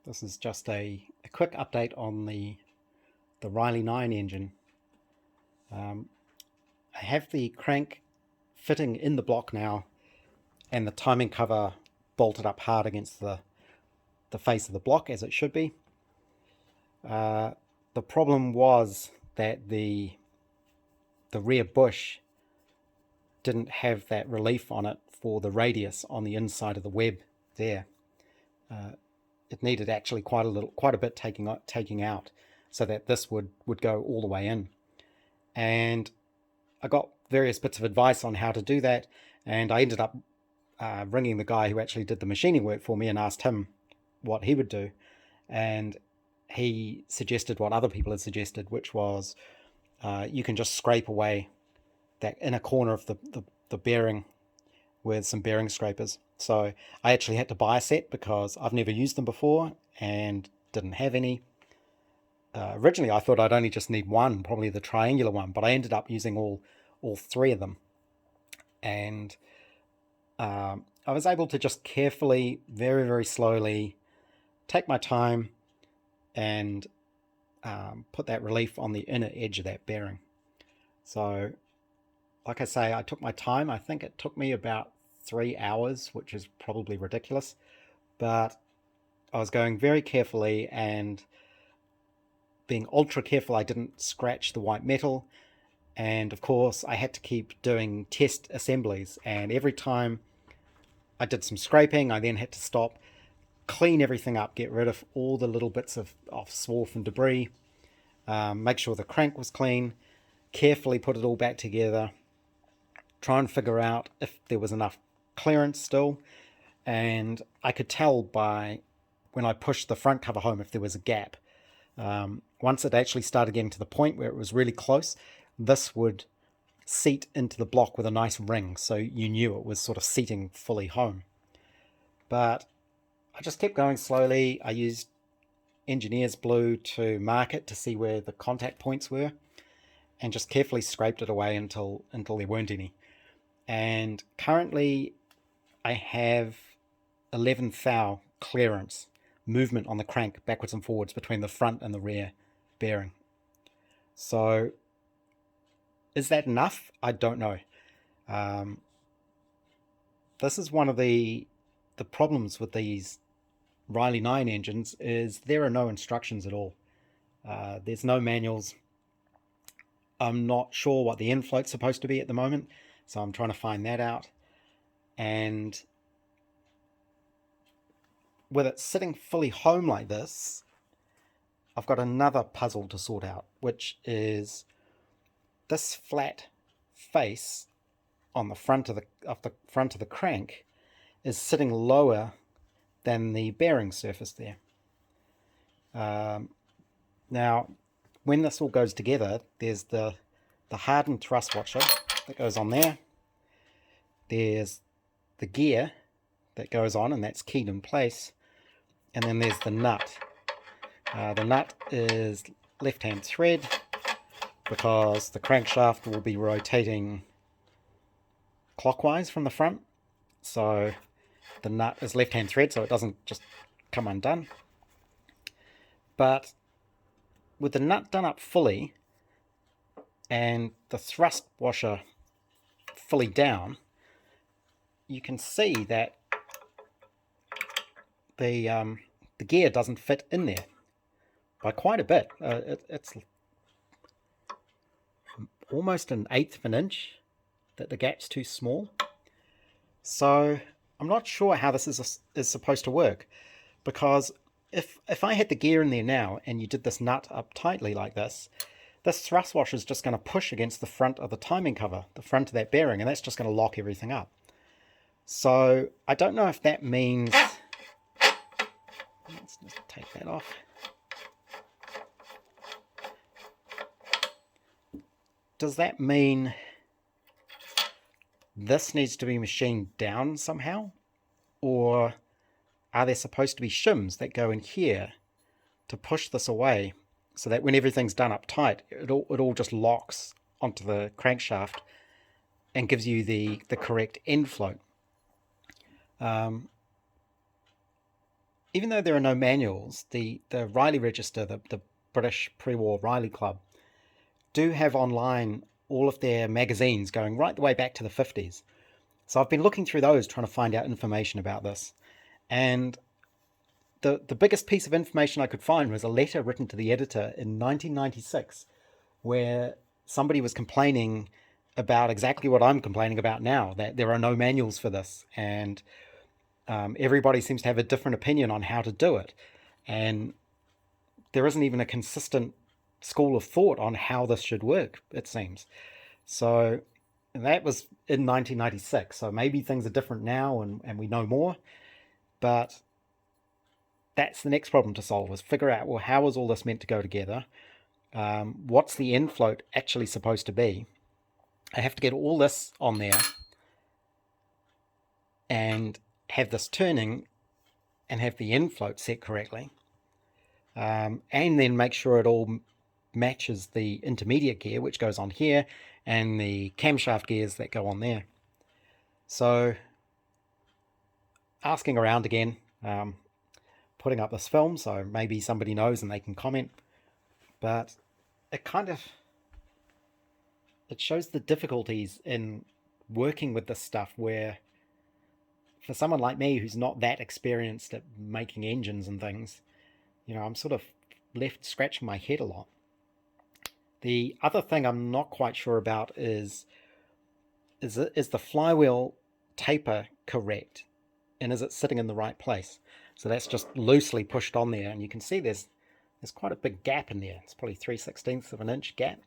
This is just a quick update on the Riley 9 engine. I have the crank fitting in the block now and the timing cover bolted up hard against the face of the block as it should be. The problem was that the rear bush didn't have that relief on it for the radius on the inside of the web there. It needed actually quite a bit taking out so that this would go all the way in. And I got various bits of advice on how to do that, and I ended up ringing the guy who actually did the machining work for me and asked him what he would do. And he suggested what other people had suggested, which was you can just scrape away that inner corner of the bearing with some bearing scrapers. So I actually had to buy a set because I've never used them before and didn't have any. Originally I thought I'd only just need one, probably the triangular one, but I ended up using all three of them. And I was able to just carefully, very, very slowly take my time and put that relief on the inner edge of that bearing. So, like I say, I took my time. I think it took me about 3 hours, which is probably ridiculous, but I was going very carefully and being ultra careful. I didn't scratch the white metal, and of course I had to keep doing test assemblies, and every time I did some scraping I then had to stop, clean everything up, get rid of all the little bits of swarf and debris, make sure the crank was clean, carefully put it all back together, try and figure out if there was enough clearance still. And I could tell by when I pushed the front cover home if there was a gap. Once it actually started getting to the point where it was really close, this would seat into the block with a nice ring, so you knew it was sort of seating fully home. But I just kept going slowly. I used engineer's glue to mark it to see where the contact points were, and just carefully scraped it away until there weren't any. And currently I have 11 thou clearance movement on the crank backwards and forwards between the front and the rear bearing. So is that enough? I don't know. This is one of the problems with these Riley 9 engines, is there are no instructions at all. There's no manuals. I'm not sure what the infloat's supposed to be at the moment, so I'm trying to find that out. And with it sitting fully home like this, I've got another puzzle to sort out, which is this flat face on the front of the crank is sitting lower than the bearing surface there. Now, when this all goes together, there's the hardened thrust washer that goes on there. There's the gear that goes on, and that's keyed in place. And then there's the nut. The nut is left-hand thread because the crankshaft will be rotating clockwise from the front. So the nut is left-hand thread, so it doesn't just come undone. But with the nut done up fully and the thrust washer fully down, you can see that the gear doesn't fit in there by quite a bit. It's almost 1/8 of an inch that the gap's too small. So I'm not sure how this is supposed to work, because if I had the gear in there now and you did this nut up tightly like this thrust washer is just going to push against the front of the timing cover, the front of that bearing, and that's just going to lock everything up. So I don't know if that means... Let's just take that off. Does that mean this needs to be machined down somehow? Or are there supposed to be shims that go in here to push this away so that when everything's done up tight, it all just locks onto the crankshaft and gives you the correct end float? even though there are no manuals, the Riley Register, the British pre-war Riley Club, do have online all of their magazines going right the way back to the 50s. So I've been looking through those trying to find out information about this. And the biggest piece of information I could find was a letter written to the editor in 1996 where somebody was complaining about exactly what I'm complaining about now, that there are no manuals for this, and everybody seems to have a different opinion on how to do it. And there isn't even a consistent school of thought on how this should work, it seems. So that was in 1996. So maybe things are different now and we know more. But that's the next problem to solve, is figure out, well, how is all this meant to go together? What's the end float actually supposed to be? I have to get all this on there and have this turning and have the end float set correctly. And then make sure it all matches the intermediate gear, which goes on here, and the camshaft gears that go on there. So asking around again, putting up this film, so maybe somebody knows and they can comment. But it shows the difficulties in working with this stuff, where for someone like me who's not that experienced at making engines and things, I'm sort of left scratching my head a lot. The other thing I'm not quite sure about is the flywheel taper correct, and is it sitting in the right place? So that's just loosely pushed on there, and you can see there's quite a big gap in there. It's probably 3/16 of an inch gap.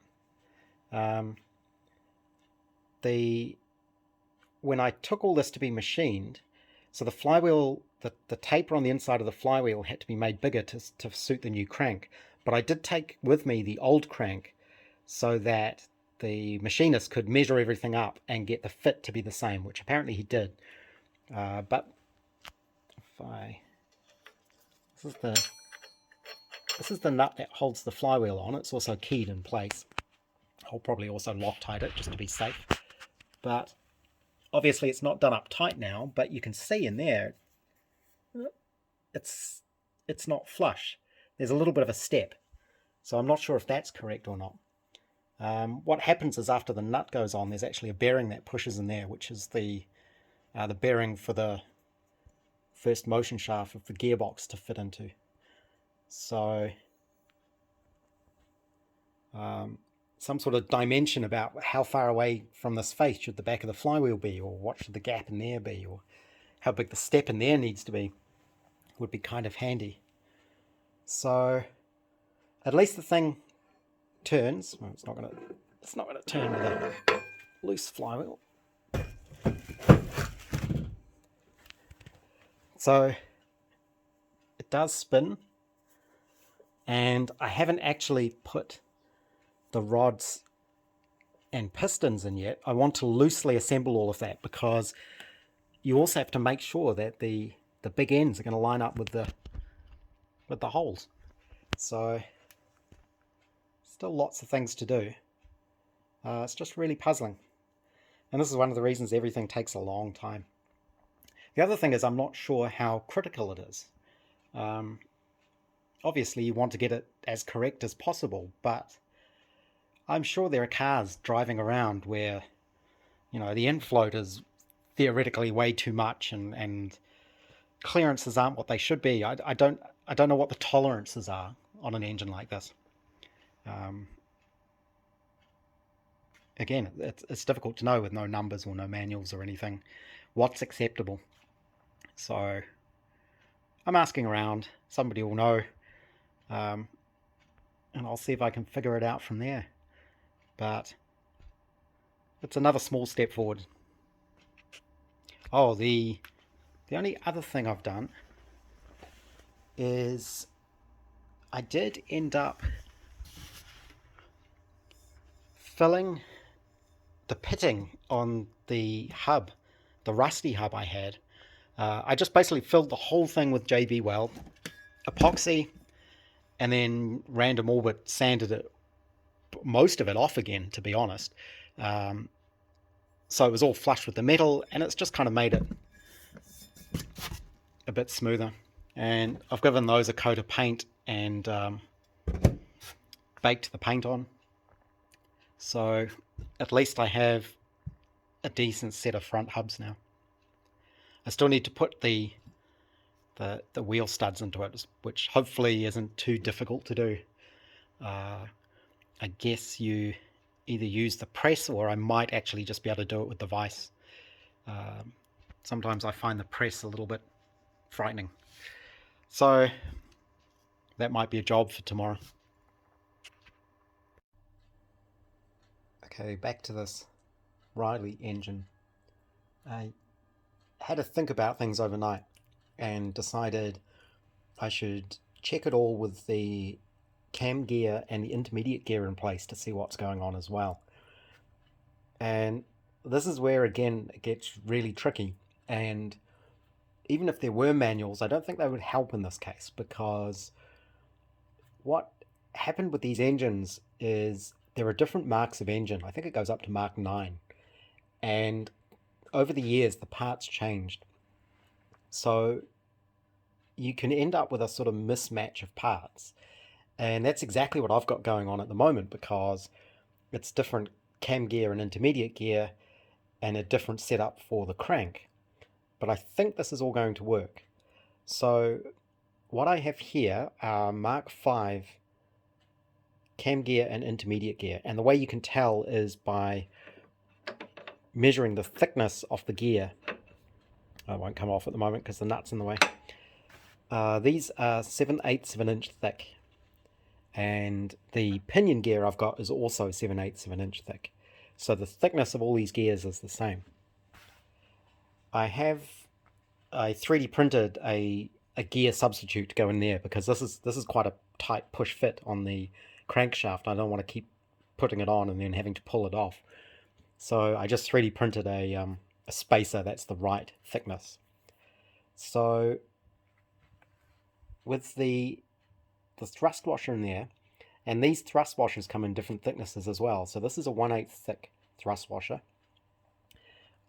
When I took all this to be machined, so the flywheel, the taper on the inside of the flywheel had to be made bigger to suit the new crank. But I did take with me the old crank so that the machinist could measure everything up and get the fit to be the same, which apparently he did. But this is the nut that holds the flywheel on. It's also keyed in place. I'll probably also Loctite it just to be safe. But obviously it's not done up tight now, but you can see in there it's not flush. There's a little bit of a step. So I'm not sure if that's correct or not. What happens is after the nut goes on, there's actually a bearing that pushes in there, which is the bearing for the first motion shaft of the gearbox to fit into. So some sort of dimension about how far away from this face should the back of the flywheel be, or what should the gap in there be, or how big the step in there needs to be, would be kind of handy. So at least the thing turns. Well, it's not going to turn with a loose flywheel. So it does spin, and I haven't actually put the rods and pistons in yet. I want to loosely assemble all of that, because you also have to make sure that the big ends are going to line up with the holes. So still lots of things to do. It's just really puzzling, and this is one of the reasons everything takes a long time. The other thing is, I'm not sure how critical it is. Obviously you want to get it as correct as possible, but I'm sure there are cars driving around where the end float is theoretically way too much, and clearances aren't what they should be. I don't know what the tolerances are on an engine like this. Again, it's difficult to know with no numbers or no manuals or anything what's acceptable. So I'm asking around. Somebody will know, and I'll see if I can figure it out from there. But it's another small step forward. Oh, the only other thing I've done is I did end up filling the pitting on the hub, the rusty hub I had. I just basically filled the whole thing with JB Weld, epoxy, and then random orbit sanded it, most of it off again, to be honest. So it was all flush with the metal, and it's just kind of made it a bit smoother. and I've given those a coat of paint and baked the paint on, so at least I have a decent set of front hubs now. I still need to put the wheel studs into it, which hopefully isn't too difficult to do. I guess you either use the press, or I might actually just be able to do it with the vise. Sometimes I find the press a little bit frightening, so that might be a job for tomorrow. Okay, back to this Riley engine. I had to think about things overnight and decided I should check it all with the cam gear and the intermediate gear in place to see what's going on as well. And this is where, again, it gets really tricky. And even if there were manuals, I don't think they would help in this case, because what happened with these engines is there are different marks of engine. I think it goes up to Mach 9. And over the years, the parts changed. So you can end up with a sort of mismatch of parts. And that's exactly what I've got going on at the moment, because it's different cam gear and intermediate gear and a different setup for the crank. But I think this is all going to work. So what I have here are Mark 5 cam gear and intermediate gear. And the way you can tell is by measuring the thickness of the gear. I won't come off at the moment because the nut's in the way. These are 7/8 of an inch thick. And the pinion gear I've got is also 7/8 of an inch thick. So the thickness of all these gears is the same. I 3D printed a gear substitute to go in there, because this is quite a tight push fit on the crankshaft. I don't want to keep putting it on and then having to pull it off. So I just 3D printed a spacer that's the right thickness. So with the thrust washer in there, and these thrust washers come in different thicknesses as well. So this is a 1/8 thick thrust washer.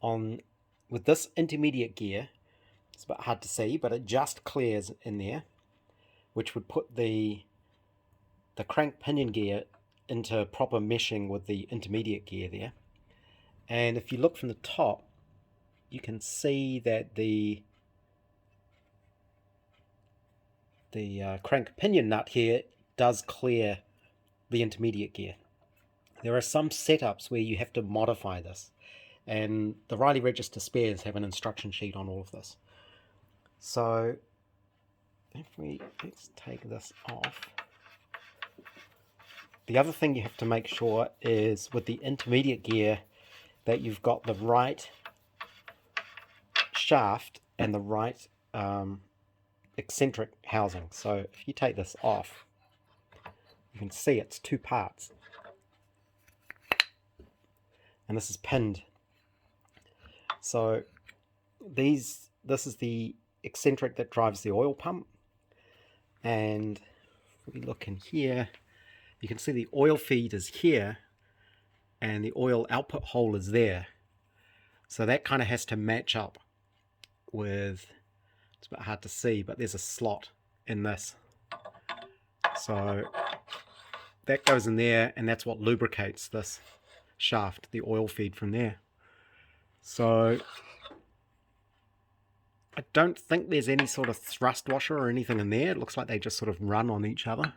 With this intermediate gear, it's a bit hard to see, but it just clears in there, which would put the crank pinion gear into proper meshing with the intermediate gear there. And if you look from the top, you can see that the crank pinion nut here does clear the intermediate gear. There are some setups where you have to modify this, and the Riley Register spares have an instruction sheet on all of this. So let's take this off. The other thing you have to make sure is with the intermediate gear that you've got the right shaft and the right eccentric housing. So if you take this off, you can see it's two parts, and this is pinned. So this is the eccentric that drives the oil pump, and if we look in here, you can see the oil feed is here and the oil output hole is there. So that kind of has to match up with, it's a bit hard to see, but there's a slot in this. So that goes in there, and that's what lubricates this shaft, the oil feed from there. So I don't think there's any sort of thrust washer or anything in there. It looks like they just sort of run on each other.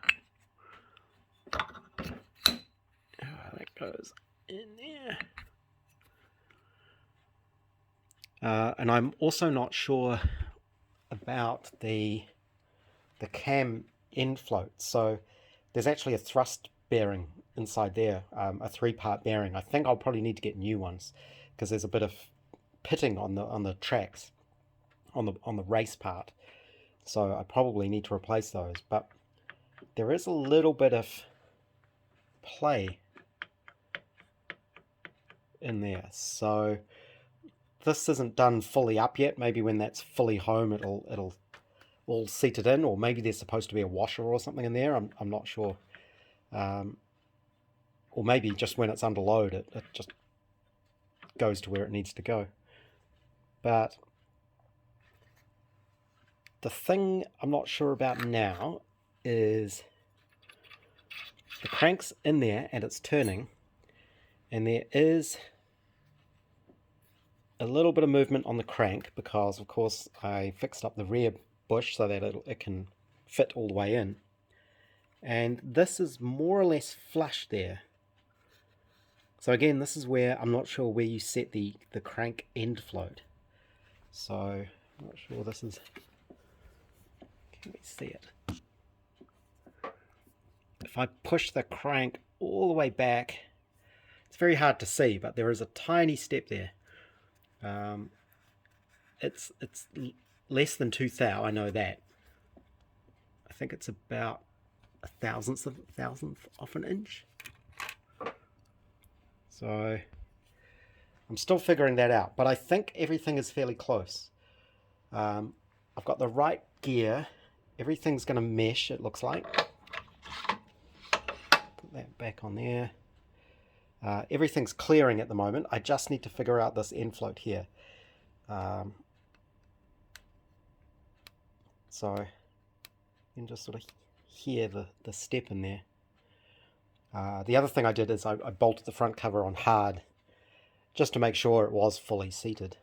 That goes in there. And I'm also not sure about the cam end float. So there's actually a thrust bearing inside there, a 3-part bearing. I think I'll probably need to get new ones, because there's a bit of pitting on the tracks on the race part. So I probably need to replace those. But there is a little bit of play in there. So this isn't done fully up yet. Maybe when that's fully home, it'll all seated in, or maybe there's supposed to be a washer or something in there. I'm not sure. Or maybe just when it's under load, it just goes to where it needs to go. But The thing I'm not sure about now is the crank's in there and it's turning, and there is a little bit of movement on the crank because of course I fixed up the rear bush so that it can fit all the way in, and this is more or less flush there. So again, this is where I'm not sure where you set the crank end float. So I'm not sure this is, can we see it? If I push the crank all the way back, it's very hard to see, but there is a tiny step there. It's less than 2 thou, I know that. I think it's about a thousandth of an inch. So I'm still figuring that out, but I think everything is fairly close. I've got the right gear. Everything's going to mesh, it looks like. Put that back on there. Everything's clearing at the moment. I just need to figure out this end float here. So you can just sort of hear the step in there. The other thing I did is I bolted the front cover on hard just to make sure it was fully seated.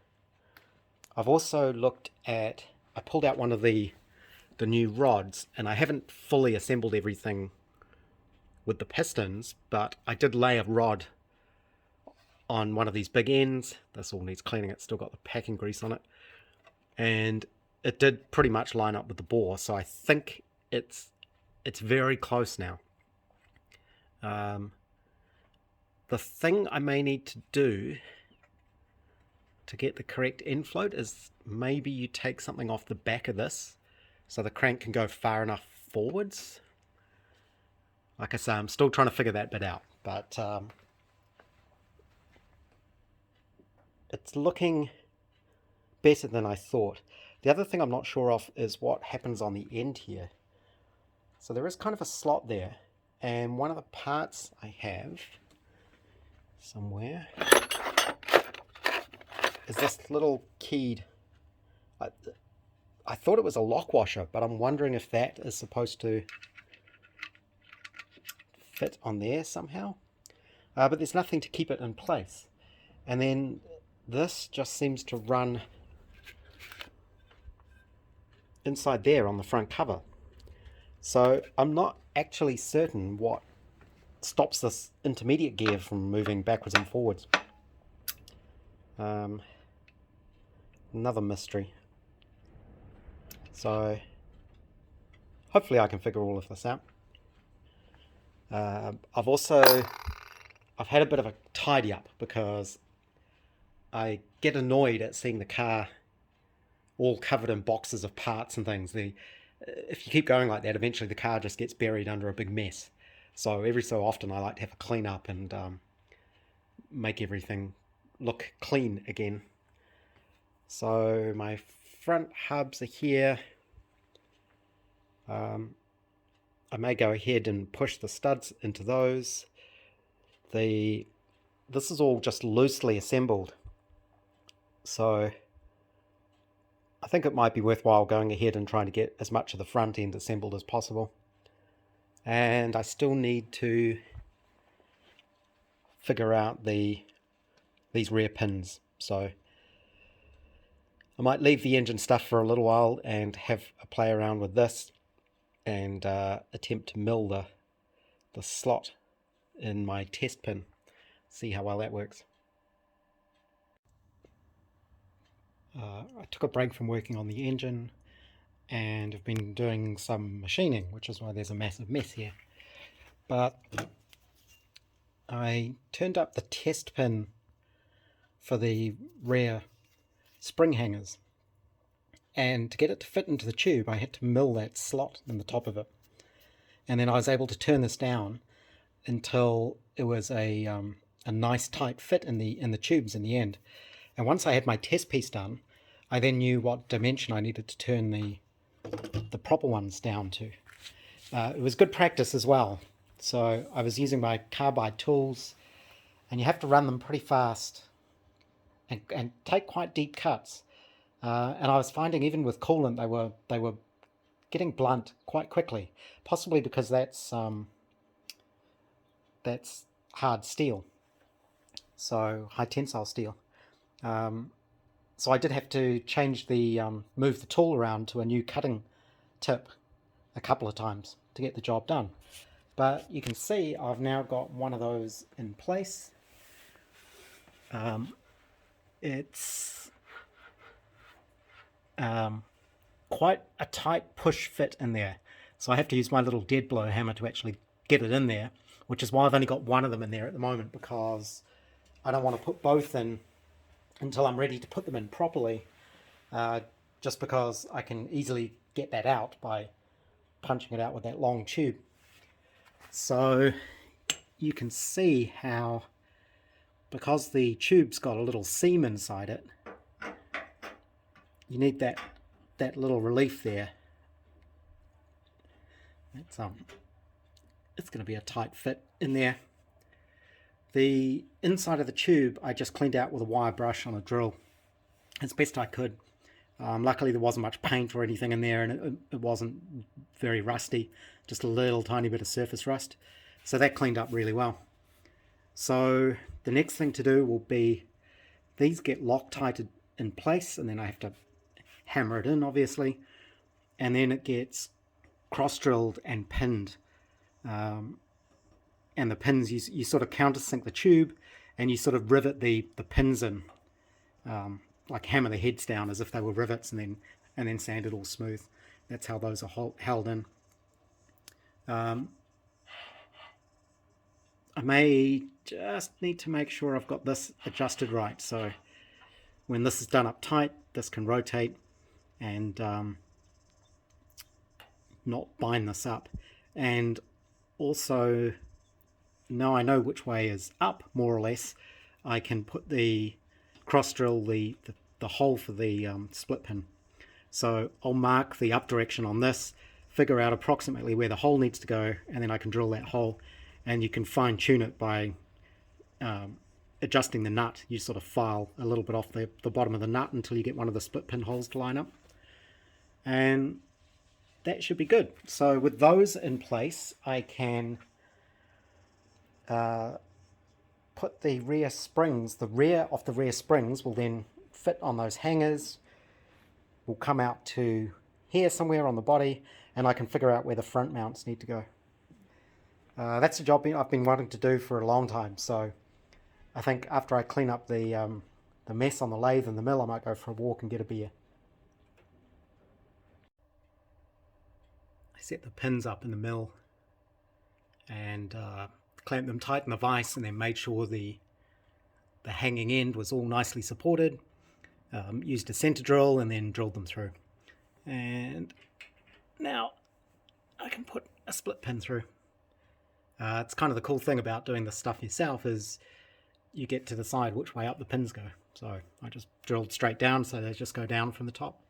I've also looked at, I pulled out one of the new rods, and I haven't fully assembled everything with the pistons, but I did lay a rod on one of these big ends. This all needs cleaning, it's still got the packing grease on it, and it did pretty much line up with the bore, so I think it's very close now. The thing I may need to do to get the correct end float is maybe you take something off the back of this so the crank can go far enough forwards. Like I say, I'm still trying to figure that bit out, but it's looking better than I thought. The other thing I'm not sure of is what happens on the end here. So there is kind of a slot there, and one of the parts I have somewhere is this little keyed, I thought it was a lock washer, but I'm wondering if that is supposed to fit on there somehow. But there's nothing to keep it in place. And then this just seems to run inside there on the front cover. So I'm not actually certain what stops this intermediate gear from moving backwards and forwards. Another mystery. So hopefully I can figure all of this out. I've had a bit of a tidy up because I get annoyed at seeing the car all covered in boxes of parts and things. If you keep going like that, eventually the car just gets buried under a big mess. So every so often I like to have a clean up and make everything look clean again. So my front hubs are here. I may go ahead and push the studs into those. This is all just loosely assembled, so I think it might be worthwhile going ahead and trying to get as much of the front end assembled as possible. And I still need to figure out these rear pins, so I might leave the engine stuff for a little while and have a play around with this and attempt to mill the slot in my test pin, see how well that works. I took a break from working on the engine and have been doing some machining, which is why there's a massive mess here. But I turned up the test pin for the rear spring hangers, and to get it to fit into the tube I had to mill that slot in the top of it, and then I was able to turn this down until it was a nice tight fit in the tubes in the end. And once I had my test piece done, I then knew what dimension I needed to turn the proper ones down to. It was good practice as well. So I was using my carbide tools, and you have to run them pretty fast and take quite deep cuts. And I was finding even with coolant they were getting blunt quite quickly, possibly because that's hard steel, so high tensile steel. So I did have to change move the tool around to a new cutting tip a couple of times to get the job done. But you can see I've now got one of those in place. It's quite a tight push fit in there, so I have to use my little dead blow hammer to actually get it in there, which is why I've only got one of them in there at the moment, because I don't want to put both in until I'm ready to put them in properly, just because I can easily get that out by punching it out with that long tube. So you can see how, because the tube's got a little seam inside it, you need that little relief there. It's going to be a tight fit in there. The inside of the tube I just cleaned out with a wire brush on a drill as best I could. Luckily there wasn't much paint or anything in there, and it wasn't very rusty, just a little tiny bit of surface rust. So that cleaned up really well. So the next thing to do will be, these get Loctited in place, and then I have to hammer it in, obviously, and then it gets cross drilled and pinned. And the pins, you sort of countersink the tube and you sort of rivet the pins in, like hammer the heads down as if they were rivets, and then sand it all smooth. That's how those are held in. I may just need to make sure I've got this adjusted right, so when this is done up tight, this can rotate and not bind this up. And also, now I know which way is up, more or less, I can put the cross drill the hole for the split pin. So I'll mark the up direction on this, figure out approximately where the hole needs to go, and then I can drill that hole. And you can fine tune it by adjusting the nut. You sort of file a little bit off the bottom of the nut until you get one of the split pin holes to line up, and that should be good. So with those in place, I can put the rear springs, the rear of the rear springs will then fit on those hangers, will come out to here somewhere on the body, and I can figure out where the front mounts need to go. That's a job I've been wanting to do for a long time, so I think after I clean up the mess on the lathe and the mill, I might go for a walk and get a beer. I set the pins up in the mill and clamped them tight in the vise, and then made sure the hanging end was all nicely supported. Used a center drill and then drilled them through. And now I can put a split pin through. It's kind of the cool thing about doing this stuff yourself, is you get to decide which way up the pins go. So I just drilled straight down, so they just go down from the top.